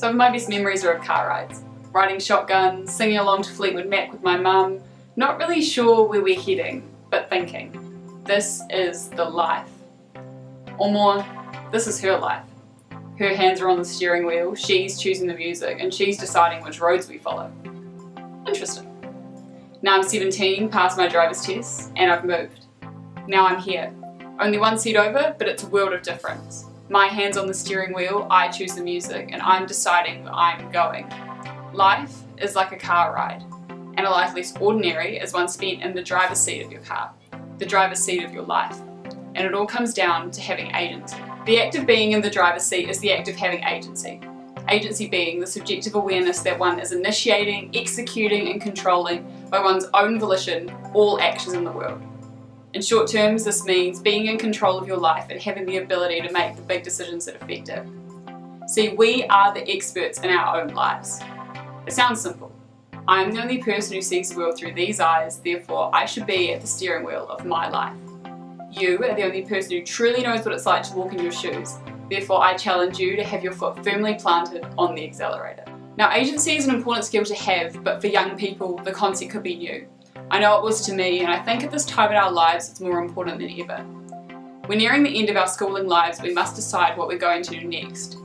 Some of my best memories are of car rides. Riding shotgun, singing along to Fleetwood Mac with my mum, not really sure where we're heading, but thinking, this is the life. Or more, this is her life. Her hands are on the steering wheel, she's choosing the music, and she's deciding which roads we follow. Interesting. Now I'm 17, passed my driver's test, and I've moved. Now I'm here. Only one seat over, but it's a world of difference. My hands on the steering wheel, I choose the music, and I'm deciding where I'm going. Life is like a car ride, and a life less ordinary is one spent in the driver's seat of your car, the driver's seat of your life. And it all comes down to having agency. The act of being in the driver's seat is the act of having agency. Agency being the subjective awareness that one is initiating, executing, and controlling by one's own volition all actions in the world. In short terms, this means being in control of your life and having the ability to make the big decisions that affect it. See, we are the experts in our own lives. It sounds simple. I am the only person who sees the world through these eyes, therefore I should be at the steering wheel of my life. You are the only person who truly knows what it's like to walk in your shoes, therefore I challenge you to have your foot firmly planted on the accelerator. Now, agency is an important skill to have, but for young people the concept could be new. I know it was to me, and I think at this time in our lives it's more important than ever. We're nearing the end of our schooling lives. We must decide what we're going to do next.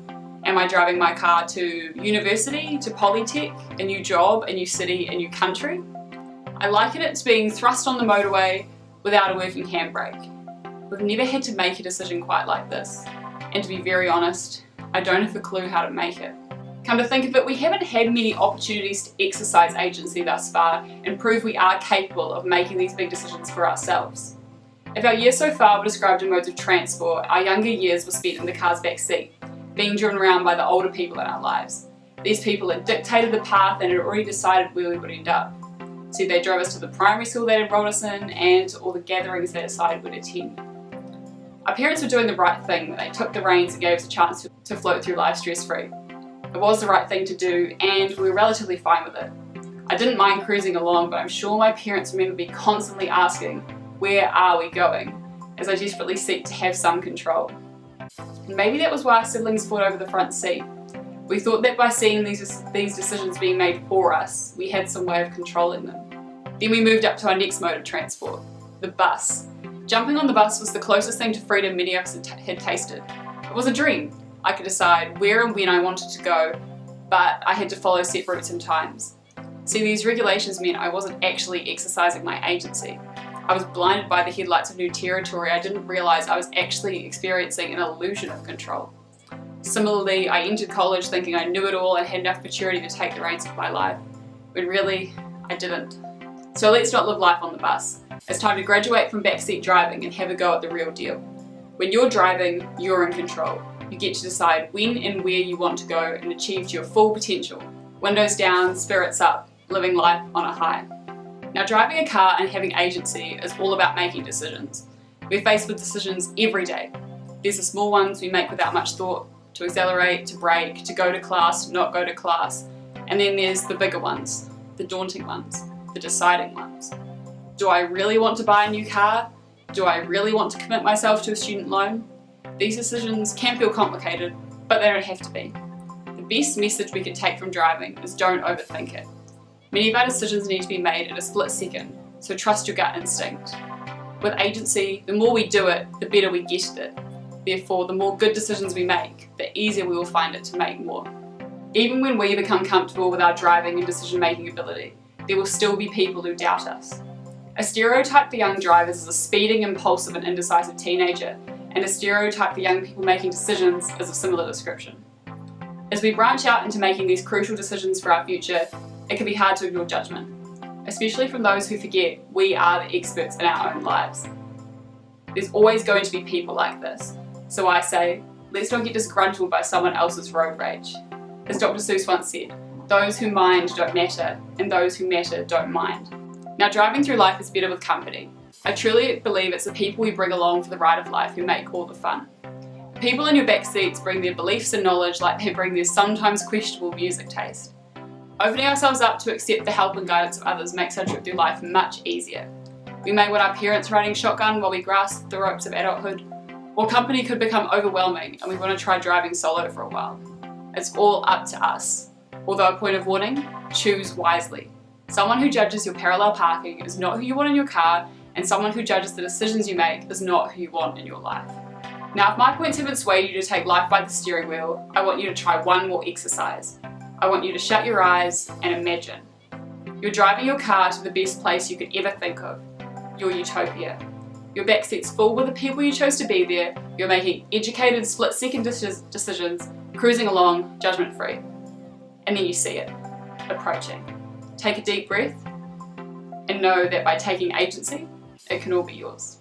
Am I driving my car to university, to polytech, a new job, a new city, a new country? I liken it to being thrust on the motorway without a working handbrake. We've never had to make a decision quite like this, and to be very honest, I don't have a clue how to make it. Come to think of it, we haven't had many opportunities to exercise agency thus far and prove we are capable of making these big decisions for ourselves. If our years so far were described in modes of transport, our younger years were spent in the car's back seat, being driven around by the older people in our lives. These people had dictated the path and had already decided where we would end up. So they drove us to the primary school they enrolled us in and to all the gatherings they decided we'd attend. Our parents were doing the right thing when they took the reins and gave us a chance to float through life stress-free. It was the right thing to do, and we were relatively fine with it. I didn't mind cruising along, but I'm sure my parents remember me constantly asking, where are we going? As I desperately seek to have some control. And maybe that was why our siblings fought over the front seat. We thought that by seeing these decisions being made for us, we had some way of controlling them. Then we moved up to our next mode of transport, the bus. Jumping on the bus was the closest thing to freedom many of us had tasted. It was a dream. I could decide where and when I wanted to go, but I had to follow set routes and times. See, these regulations meant I wasn't actually exercising my agency. I was blinded by the headlights of new territory. I didn't realise I was actually experiencing an illusion of control. Similarly, I entered college thinking I knew it all and had enough maturity to take the reins of my life, when really, I didn't. So let's not live life on the bus. It's time to graduate from backseat driving and have a go at the real deal. When you're driving, you're in control. You get to decide when and where you want to go and achieve to your full potential. Windows down, spirits up, living life on a high. Now, driving a car and having agency is all about making decisions. We're faced with decisions every day. There's the small ones we make without much thought, to accelerate, to brake, to go to class, to not go to class. And then there's the bigger ones, the daunting ones, the deciding ones. Do I really want to buy a new car? Do I really want to commit myself to a student loan? These decisions can feel complicated, but they don't have to be. The best message we can take from driving is don't overthink it. Many of our decisions need to be made in a split second, so trust your gut instinct. With agency, the more we do it, the better we get at it. Therefore, the more good decisions we make, the easier we will find it to make more. Even when we become comfortable with our driving and decision-making ability, there will still be people who doubt us. A stereotype for young drivers is a speeding, impulsive and indecisive teenager, and a stereotype for young people making decisions is of similar description. As we branch out into making these crucial decisions for our future, it can be hard to ignore judgment, especially from those who forget we are the experts in our own lives. There's always going to be people like this, so I say, let's not get disgruntled by someone else's road rage. As Dr. Seuss once said, those who mind don't matter, and those who matter don't mind. Now, driving through life is better with company. I truly believe it's the people we bring along for the ride of life who make all the fun. The people in your back seats bring their beliefs and knowledge like they bring their sometimes questionable music taste. Opening ourselves up to accept the help and guidance of others makes our trip through life much easier. We may want our parents riding shotgun while we grasp the ropes of adulthood, or company could become overwhelming and we want to try driving solo for a while. It's all up to us. Although a point of warning, choose wisely. Someone who judges your parallel parking is not who you want in your car, and someone who judges the decisions you make is not who you want in your life. Now, if my points have persuaded you to take life by the steering wheel, I want you to try one more exercise. I want you to shut your eyes and imagine. You're driving your car to the best place you could ever think of, your utopia. Your backseat's full with the people you chose to be there, you're making educated split-second decisions, cruising along judgment-free. And then you see it, approaching. Take a deep breath and know that by taking agency, it can all be yours.